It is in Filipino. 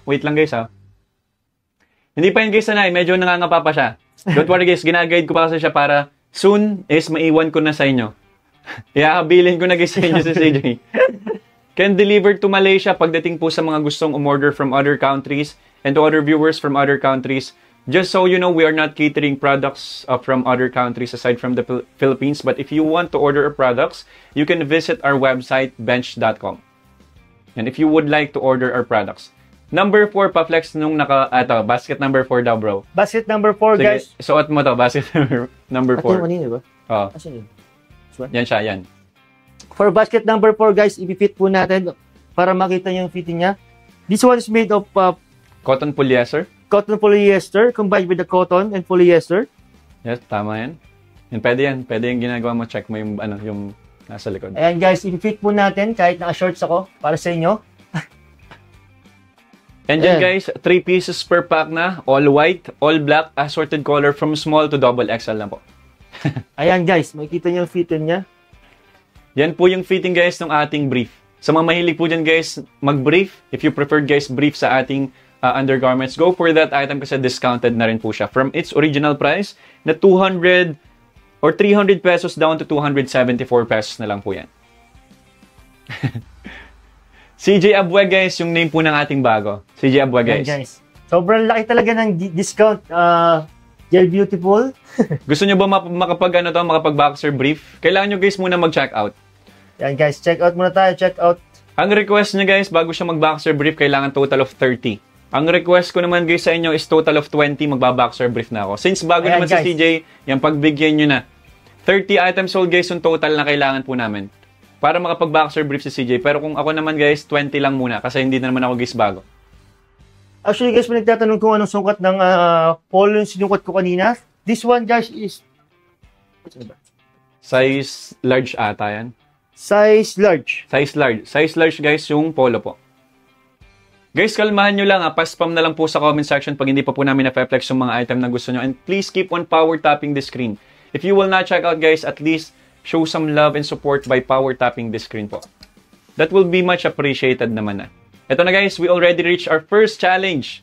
Wait lang guys ha. Hindi pa yun guys sanay, medyo nangangapa pa siya. Don't worry guys, ginaguide ko pa kasi siya para soon is maiwan ko na sa inyo. Ihahabilin ko na guys sa inyo si CJ. Can deliver to Malaysia pagdating po sa mga gustong umorder from other countries and to other viewers from other countries. Just so you know, we are not catering products from other countries aside from the Philippines. But if you want to order our products, you can visit our website, bench.com. And if you would like to order our products. Number 4, pa-flex nung basket number 4 daw, bro. Basket number 4, sige, guys. Suot mo to, basket number 4. Ito yung kanina, ba? Oo. Asan yun? Yan siya, yan. For basket number 4, guys, i-fit po natin para makita yung fitting niya. This one is made of cotton polyester. Cotton polyester combined with the cotton and polyester. Yes, tama yan. Yan, pwede yan. Pwede yung ginagawa mo. Check mo yung, yung nasa likod. Ayan, guys, i-fit po natin kahit naka-shorts ako para sa inyo. And then guys, 3 pieces per pack na. All white, all black, assorted color from small to double XL na po. Ayan guys, makikita niyo yung fitting niya. Yan po yung fitting guys ng ating brief. Sa mga mahilig po dyan guys, mag-brief. If you prefer guys brief sa ating undergarments, go for that item kasi discounted na rin po siya. From its original price na 200 or 300 pesos down to 274 pesos na lang po yan. CJ Abue guys, yung name po ng ating bago. CJ Abue guys. Ayan, guys. Sobrang laki talaga ng discount. Gel Beautiful. Gusto nyo ba makapag boxer brief? Kailangan nyo guys muna mag-check out. Yan guys, check out muna tayo, check out. Ang request nyo guys, bago siya mag-boxer brief, kailangan total of 30. Ang request ko naman guys sa inyo is total of 20, magba-boxer brief na ako. Since bago naman si CJ, yan pagbigyan nyo na. 30 items sold guys yung total na kailangan po namin. Para makapag-boxer brief si CJ. Pero kung ako naman guys, 20 lang muna kasi hindi na naman ako guys bago. Actually guys, may nagtatanong kung anong sukat ng polo yung sinukat ko kanina. This one guys is... Size large ata yan. Size large. Size large. Size large guys yung polo po. Guys, kalmahan nyo lang ha. Pa-spam na lang po sa comment section pag hindi pa po namin na-flex yung mga item na gusto nyo. And please keep on power tapping the screen. If you will not check out guys, at least show some love and support by power tapping the screen po. That will be much appreciated naman na. Ito na guys, we already reached our first challenge.